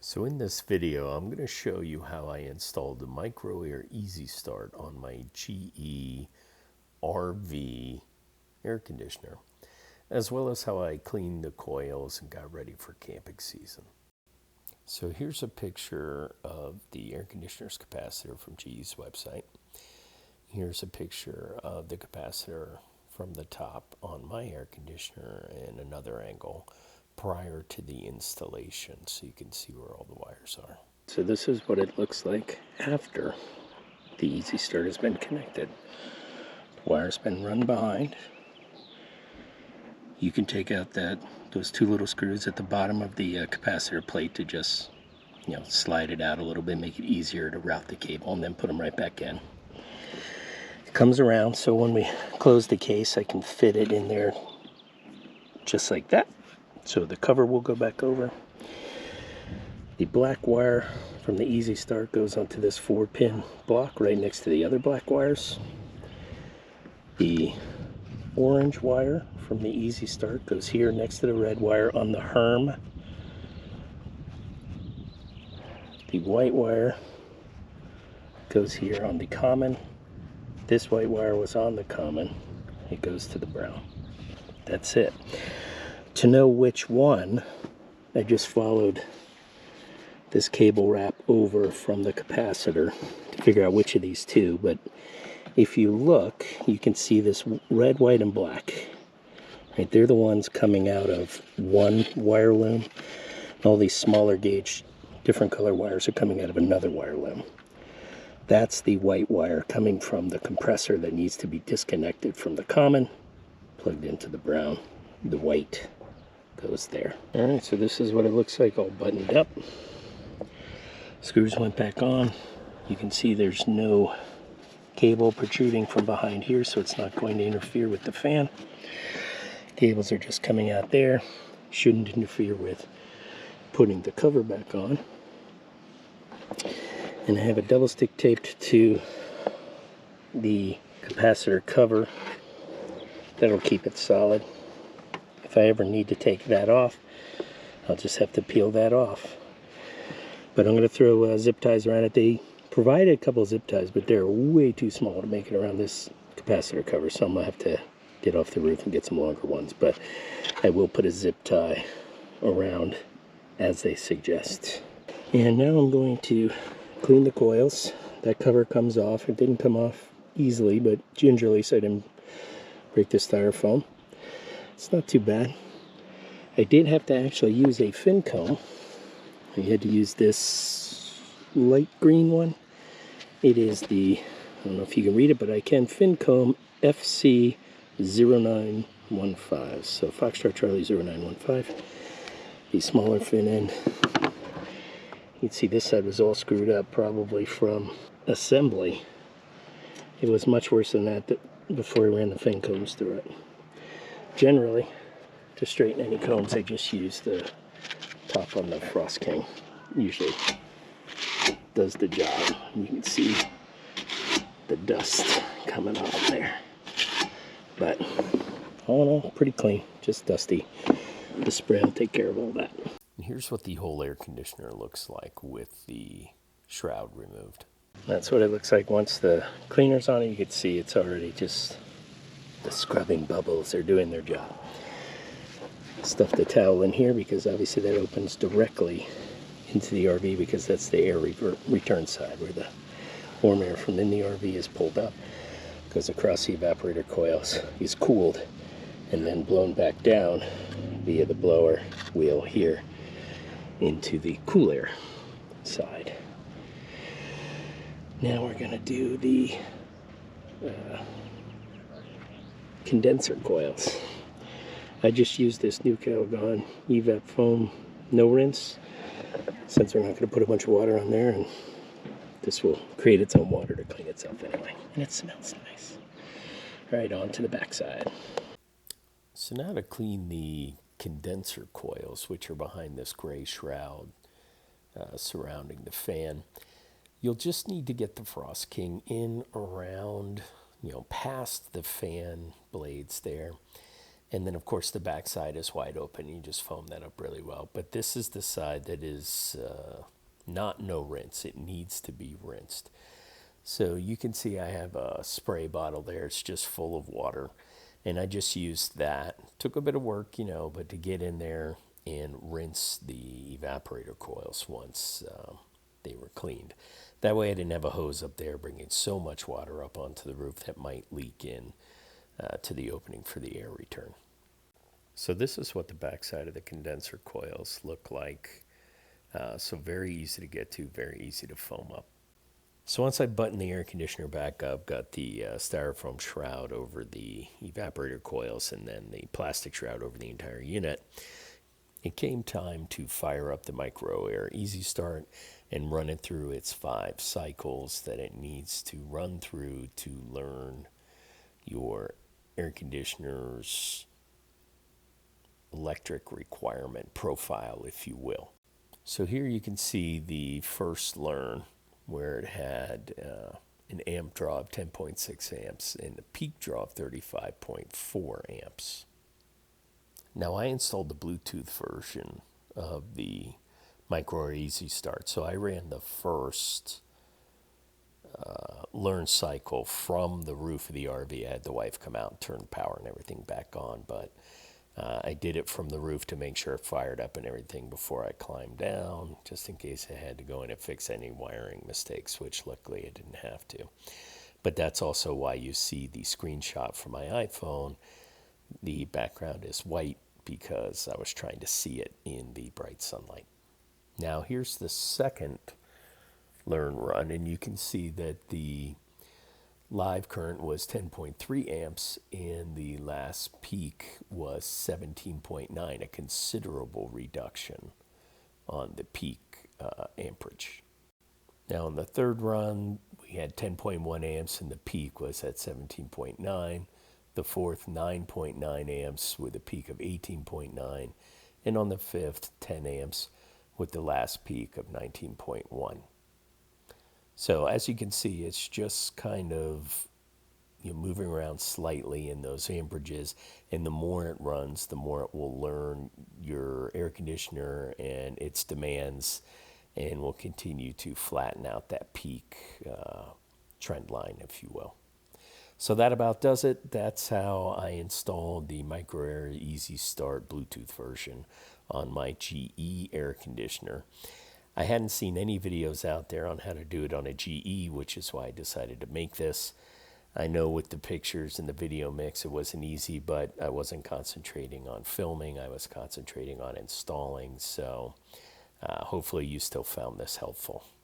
So in this video, I'm going to show you how I installed the Micro Air EasyStart on my GE RV air conditioner, as well as how I cleaned the coils and got ready for camping season. So here's a picture of the air conditioner's capacitor from GE's website. Here's a picture of the capacitor from the top on my air conditioner and another angle prior to the installation, so you can see where all the wires are. So this is what it looks like after the EasyStart has been connected. The wire's been run behind. You can take out those two little screws at the bottom of the capacitor plate to just, slide it out a little bit, make it easier to route the cable, and then put them right back in. It comes around, so when we close the case, I can fit it in there just like that. So the cover will go back over. The black wire from the EasyStart goes onto this 4-pin block right next to the other black wires. The orange wire from the EasyStart goes here next to the red wire on the HERM. The white wire goes here on the common. This white wire was on the common. It goes to the brown. That's it. To know which one, I just followed this cable wrap over from the capacitor to figure out which of these two. But if you look, you can see this red, white, and black. Right, they're the ones coming out of one wire loom. All these smaller gauge, different color wires are coming out of another wire loom. That's the white wire coming from the compressor that needs to be disconnected from the common, plugged into the brown. The white goes there. All right, so this is what it looks like all buttoned up. Screws went back on. You can see there's no cable protruding from behind here, so it's not going to interfere with the fan. Cables are just coming out there. Shouldn't interfere with putting the cover back on. And I have a double stick taped to the capacitor cover. That'll keep it solid. If I ever need to take that off, I'll just have to peel that off. But I'm going to throw zip ties around it. They provided a couple of zip ties, but they're way too small to make it around this capacitor cover, so I'm going to have to get off the roof and get some longer ones. But I will put a zip tie around as they suggest. And now I'm going to clean the coils. That cover comes off. It didn't come off easily, but gingerly, so I didn't break the styrofoam. It's not too bad. I did have to actually use a fin comb. I had to use this light green one. It is the, I don't know if you can read it, but I can, fin comb FC0915. So Foxtrot Charlie 0915. The smaller fin end. You can see this side was all screwed up, probably from assembly. It was much worse than that before I ran the fin combs through it. Generally, to straighten any combs, I just use the top on the Frost King. Usually does the job. You can see the dust coming off there. But all in all, pretty clean, just dusty. The spray will take care of all that. And here's what the whole air conditioner looks like with the shroud removed. That's what it looks like once the cleaner's on it. You can see it's already just the scrubbing bubbles. They're doing their job. Stuff the towel in here because obviously that opens directly into the RV because that's the air return side where the warm air from in the RV is pulled up, goes across the evaporator coils, is cooled, and then blown back down via the blower wheel here into the cool air side. Now we're going to do the condenser coils. I just used this new Calgon EVAP foam no rinse, since we're not going to put a bunch of water on there, and this will create its own water to clean itself anyway. And it smells nice. All right, on to the back side. So now to clean the condenser coils, which are behind this gray shroud surrounding the fan, you'll just need to get the Frost King in around, past the fan blades there, And then, of course, the back side is wide open. You just foam that up really well. But this is the side that is not no rinse. It needs to be rinsed. So you can see I have a spray bottle there. It's just full of water. And I just used that. Took a bit of work, you know, but to get in there and rinse the evaporator coils once they were cleaned. That way I didn't have a hose up there bringing so much water up onto the roof that might leak in to the opening for the air return. So this is what the backside of the condenser coils look like. So very easy to get to, very easy to foam up. So once I button the air conditioner back up, got the styrofoam shroud over the evaporator coils and then the plastic shroud over the entire unit, it came time to fire up the Micro Air EasyStart and run it through its 5 cycles that it needs to run through to learn your air conditioner's electric requirement profile, if you will. So here you can see the first learn where it had an amp draw of 10.6 amps and a peak draw of 35.4 amps. Now I installed the Bluetooth version of the Micro Air EasyStart, so I ran the first learn cycle from the roof of the RV. I had the wife come out and turn the power and everything back on, but I did it from the roof to make sure it fired up and everything before I climbed down, just in case I had to go in and fix any wiring mistakes, which luckily I didn't have to. But that's also why you see the screenshot from my iPhone. The background is white because I was trying to see it in the bright sunlight. Now here's the second learn run, and you can see that the live current was 10.3 amps and the last peak was 17.9, a considerable reduction on the peak amperage. Now in the third run we had 10.1 amps and the peak was at 17.9. The fourth 9.9 amps with a peak of 18.9, and on the fifth 10 amps with the last peak of 19.1. So as you can see, it's just kind of moving around slightly in those amperages, and the more it runs, the more it will learn your air conditioner and its demands, and will continue to flatten out that peak trend line, if you will. So that about does it. That's how I installed the Micro Air EasyStart Bluetooth version on my GE air conditioner. I hadn't seen any videos out there on how to do it on a GE, which is why I decided to make this. I know with the pictures and the video mix it wasn't easy, but I wasn't concentrating on filming. I was concentrating on installing. So hopefully you still found this helpful.